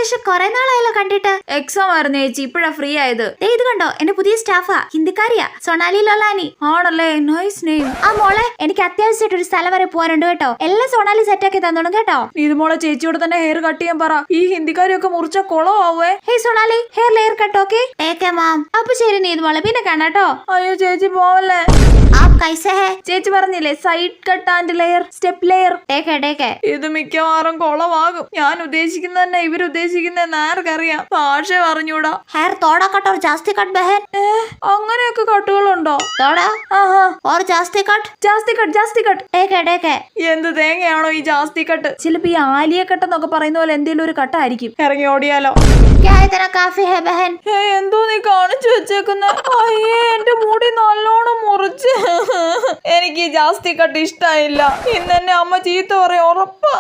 ശേഷം കൊറേ നാളായല്ലോ കണ്ടിട്ട്. എക്സാം ആയിരുന്നു ചേച്ചി, ഇപ്പഴാ ഫ്രീ ആയത്. ഇത് കണ്ടോ, എന്റെ പുതിയ സ്റ്റാഫാ, ഹിന്ദിക്കാരിയാ, സൊണാലി ലോലാനി. ആണല്ലേ, നൈസ് നെയിം. ആ മോളെ, എനിക്ക് അത്യാവശ്യമായിട്ട് ഒരു സ്ഥലം വരെ പോകാനുണ്ട് കേട്ടോ. എല്ലാം സൊണാലി സെറ്റ് ആക്കി തന്നോളും കേട്ടോ. ഇത് മോളെ ചേച്ചിയോട് തന്നെ ഹെയർ കട്ട് ചെയ്യാൻ പറ. ഈ ഹിന്ദിക്കാരിയൊക്കെ മുറിച്ച കുളമാവേ. Hey Sonali, hair layer cut okay? ഏക്കെ മാം. അപ്പൊ ശരി നീത് മോളെ, പിന്നെ കാണാട്ടോ. അയ്യോ ചേച്ചി പോവല്ലേ. ആപ് കൈസേ ഹേ? ചേച്ചി പറഞ്ഞില്ലേ side cut and layer, step layer. ഇത് മിക്കവാറും കുളമാകും. ഞാൻ ഉദ്ദേശിക്കുന്ന തന്നെ ഇവരുദ്ദേശിക്കുന്ന ആർക്കറിയാം. ഭാഷ പറഞ്ഞൂടാ. ഹെയർ തോടാ കട്ട് ഓർ ജാസ്തി കട്ട് ബഹൻ? അങ്ങനെയൊക്കെ കട്ടുകളുണ്ടോ? തോടാ ഓർ ജാസ്തി കട്ട്? ജാസ്തി കട്ട്. എന്ത് തേങ്ങയാണോ ഈ ജാസ്തി കട്ട്? ചിലപ്പോ ഈ ആലിയ കട്ടെന്നൊക്കെ പറയുന്ന പോലെ എന്തെങ്കിലും ഒരു കട്ടായിരിക്കും. ഇറങ്ങി ഓടിയാലോ? എന്തോ നീ കാണിച്ചു വെച്ചേക്കുന്ന? അയ്യേ, എന്റെ മുടി നല്ലോണം മുറിച്ച്. എനിക്ക് ജാസ്തി കട്ട് ഇഷ്ടായില്ല. ഇന്ന് എന്നെ അമ്മ ചീത്ത പറയാ ഉറപ്പാ.